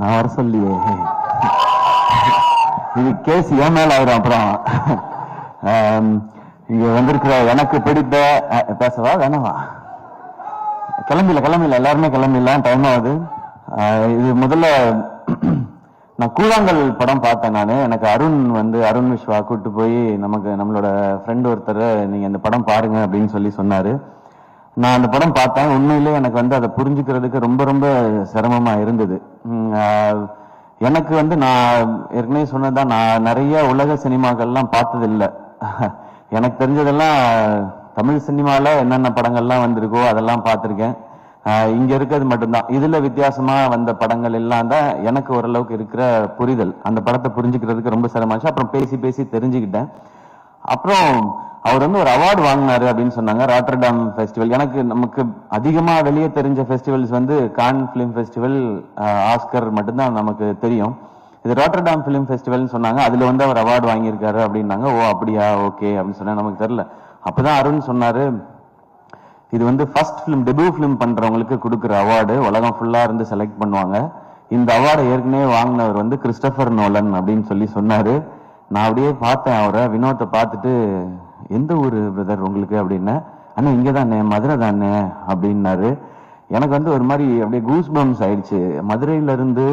நான் வர சொல்லியே இது கேஸ் ஏன் மேல ஆயிரும். அப்புறம் இங்க வந்திருக்கிற எனக்கு பிடித்த பேசவா வேணவா? கிளம்பில எல்லாருமே கிளம்பிடலாம், டைம் ஆகுது. இது முதல்ல நான் கூழாங்கல் படம் பார்த்தேன். நான் எனக்கு அருண் விஸ்வா கூட்டு போய் நம்மளோட ஃப்ரெண்ட் ஒருத்தர் நீங்க இந்த படம் பாருங்க அப்படின்னு சொன்னாரு. நான் அந்த படம் பார்த்தேன். உண்மையிலே எனக்கு அதை புரிஞ்சுக்கிறதுக்கு ரொம்ப ரொம்ப சிரமமா இருந்தது. எனக்கு நான் ஏற்கனவே சொன்னதான், நான் நிறைய உலக சினிமாக்கள்லாம் பார்த்தது இல்லை. எனக்கு தெரிஞ்சதெல்லாம் தமிழ் சினிமால என்னென்ன படங்கள்லாம் வந்திருக்கோ அதெல்லாம் பார்த்திருக்கேன். இங்க இருக்கிறது மட்டும்தான். இதுல வித்தியாசமா வந்த படங்கள் எல்லாம் தான் எனக்கு ஓரளவுக்கு இருக்கிற புரிதல். அந்த படத்தை புரிஞ்சுக்கிறதுக்கு ரொம்ப சிரமமாச்சு. அப்புறம் பேசி தெரிஞ்சுக்கிட்டேன். அப்புறம் அவர் ஒரு அவார்டு வாங்கினாரு அப்படின்னு சொன்னாங்க, ராட்டர்டாம் ஃபெஸ்டிவல். நமக்கு அதிகமா வெளியே தெரிஞ்ச festivals Cannes film festival, Oscar மட்டும்தான் நமக்கு தெரியும். இது ராட்டர்டாம் பிலிம் ஃபெஸ்டிவல்னு சொன்னாங்க. அதுல அவர் அவார்டு வாங்கியிருக்காரு அப்படின்னாங்க. ஓ அப்படியா, ஓகே அப்படின்னு சொன்னா நமக்கு தெரியல. அப்பதான் அருண் சொன்னாரு, இது ஃபர்ஸ்ட் பிலிம், டெபியூ பிலிம் பண்றவங்களுக்கு கொடுக்குற அவார்டு, உலகம் ஃபுல்லா இருந்து செலக்ட் பண்ணுவாங்க. இந்த அவார்டை ஏற்கனவே வாங்கினவர் கிறிஸ்டோபர் நோலன் அப்படின்னு சொன்னாரு. நான் அப்படியே பார்த்தேன் அவரை, வினோத்தை பார்த்துட்டு, எந்த ஊரு பிரதர் உங்களுக்கு அப்படின்னா, அண்ணா இங்க தானே, மதுரை தானே அப்படின்னாரு. எனக்கு ஒரு மாதிரி அப்படியே கூஸ் பம்ஸ் ஆயிடுச்சு. மதுரையில இருந்து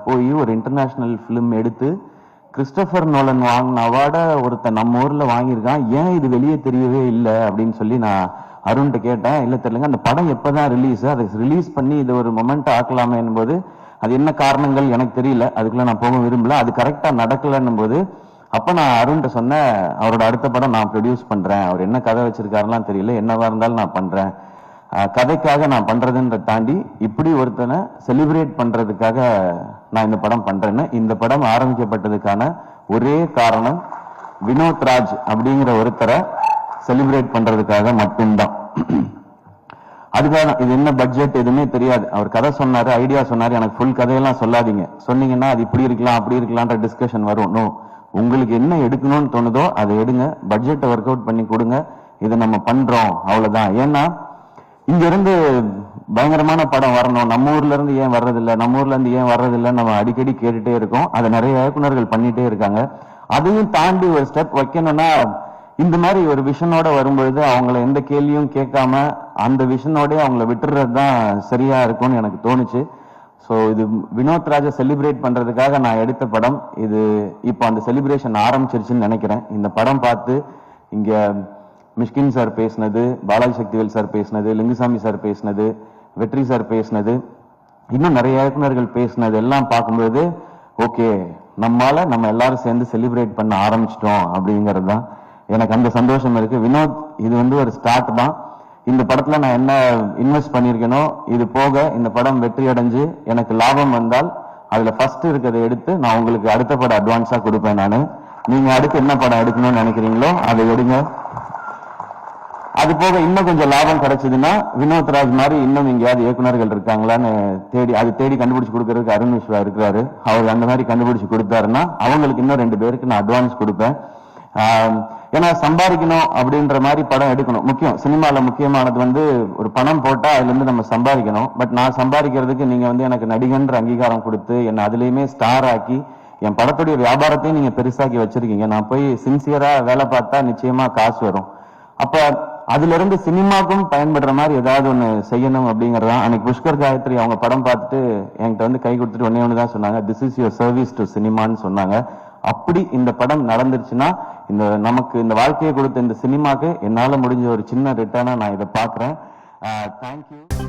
போய் ஒரு இன்டர்நேஷனல் பிலிம் எடுத்து கிறிஸ்டோபர் நோலன் வாங்கின அவார்ட ஒருத்தன் நம்ம ஊர்ல வாங்கியிருக்கான், ஏன் இது வெளியே தெரியவே இல்லை அப்படின்னு நான் அருண்கிட்ட கேட்டேன். இல்ல தெரியலங்க, அந்த படம் எப்பதான் ரிலீஸ், அதை ரிலீஸ் பண்ணி இது ஒரு மொமெண்ட் ஆக்கலாமே என்பது, அது என்ன காரணங்கள் எனக்கு தெரியல, அதுக்குள்ள நான் போக விரும்பல, அது கரெக்டா நடக்கலன்னும் போது அப்ப நான் அருண்கிட்ட சொன்னேன், அவரோட அடுத்த படம் நான் ப்ரொடியூஸ் பண்றேன், அவர் என்ன கதை வச்சிருக்காருலாம் தெரியல, என்னவா இருந்தாலும் நான் பண்றேன், கதைக்காக நான் பண்றதுன்ற தாண்டி இப்படி ஒருத்தனை செலிப்ரேட் பண்றதுக்காக நான் இந்த படம் பண்றேன்னு. இந்த படம் ஆரம்பிக்கப்பட்டதுக்கான ஒரே காரணம் வினோத் ராஜ் அப்படிங்கிற ஒருத்தரை செலிப்ரேட் பண்றதுக்காக மட்டும்தான். அதுக்காக இது என்ன பட்ஜெட் எதுவுமே தெரியாது. அவர் கதை சொன்னாரு, ஐடியா சொன்னாரு, எனக்கு ஃபுல் கதையெல்லாம் சொல்லாதீங்க, சொன்னீங்கன்னா அது இப்படி இருக்கலாம் அப்படி இருக்கலாம்ன்ற டிஸ்கஷன் வரும். நோ, உங்களுக்கு என்ன எடுக்கணும்னு தோணுதோ அதை எடுங்க, பட்ஜெட்டை ஒர்க் அவுட் பண்ணி கொடுங்க, இதை நம்ம பண்றோம், அவ்வளவுதான். ஏன்னா இங்க இருந்து பயங்கரமான படம் வரணும், நம்ம ஊர்ல இருந்து ஏன் வர்றதில்லை, நம்ம ஊர்ல இருந்து ஏன் வர்றதில்லை நம்ம அடிக்கடி கேட்டுட்டே இருக்கோம். அதை நிறைய இயக்குநர்கள் பண்ணிட்டே இருக்காங்க. அதையும் தாண்டி ஒரு ஸ்டெப் வைக்கணும்னா இந்த மாதிரி ஒரு விஷனோட வரும்பொழுது அவங்கள எந்த கேள்வியும் கேட்காம அந்த விஷனோட அவங்கள விட்டுறது தான் சரியா இருக்கும்னு எனக்கு தோணுச்சு. ஸோ இது வினோத் ராஜை செலிப்ரேட் பண்றதுக்காக நான் எடுத்த படம் இது. இப்போ அந்த செலிப்ரேஷன் ஆரம்பிச்சிருச்சுன்னு நினைக்கிறேன். இந்த படம் பார்த்து இங்க மிஷ்கின் சார் பேசினது, பாலாஜி சக்திவேல் சார் பேசினது, லிங்குசாமி சார் பேசினது, வெற்றி சார் பேசினது, இன்னும் நிறைய இயக்குநர்கள் பேசினது எல்லாம் பார்க்கும்போது ஓகே, நம்ம எல்லாரும் சேர்ந்து செலிப்ரேட் பண்ண ஆரம்பிச்சிட்டோம் அப்படிங்கிறது தான் எனக்கு அந்த சந்தோஷம் இருக்கு. வினோத், இது ஒரு ஸ்டார்ட் தான். இந்த படத்துல நான் என்ன இன்வெஸ்ட் பண்ணிருக்கேனோ இது போக இந்த படம் வெற்றி அடைஞ்சு எனக்கு லாபம் வந்தால் அதுல ஃபர்ஸ்ட் இருக்கிறத எடுத்து நான் உங்களுக்கு அடுத்த படம் அட்வான்ஸா கொடுப்பேன். நானு நீங்க அடுத்து என்ன படம் எடுக்கணும்னு நினைக்கிறீங்களோ அதை எடுங்க. அது போக இன்னும் கொஞ்சம் லாபம் கிடைச்சதுன்னா வினோத் ராஜ் மாதிரி இன்னும் எங்கேயாவது இயக்குநர்கள் இருக்காங்களான்னு தேடி கண்டுபிடிச்சு கொடுக்கறதுக்கு அருண் விஸ்வா இருக்கிறாரு. அவர் அந்த மாதிரி கண்டுபிடிச்சு கொடுத்தாருன்னா அவங்களுக்கு இன்னும் 2 பேருக்கு நான் அட்வான்ஸ் கொடுப்பேன். ஏன்னா சம்பாதிக்கணும் அப்படின்ற மாதிரி படம் எடுக்கணும். முக்கியம், சினிமால முக்கியமானது ஒரு பணம் போட்டா அதுல இருந்து நம்ம சம்பாதிக்கணும். பட் நான் சம்பாதிக்கிறதுக்கு நீங்க எனக்கு நடிகன்ற அங்கீகாரம் கொடுத்து என்ன அதுலயுமே ஸ்டார் ஆக்கி என் படத்துடைய வியாபாரத்தையும் நீங்க பெருசாக்கி வச்சிருக்கீங்க. நான் போய் சின்சியரா வேலை பார்த்தா நிச்சயமா காசு வரும். அப்ப அதுல இருந்து சினிமாக்கும் பயன்படுற மாதிரி ஏதாவது ஒண்ணு செய்யணும் அப்படிங்கறதான். அன்னைக்கு புஷ்கர் காயத்ரி அவங்க படம் பார்த்துட்டு என்கிட்ட கை கொடுத்துட்டு ஒன்னே சொன்னாங்க, this is your service to சினிமான்னு சொன்னாங்க. அப்படி இந்த படம் நடந்துருச்சுன்னா நமக்கு இந்த வாழ்க்கையை கொடுத்த இந்த சினிமாக்கு என்னால முடிஞ்ச ஒரு சின்ன ரிட்டர்னா நான் இதை பாக்குறேன். தேங்க்யூ.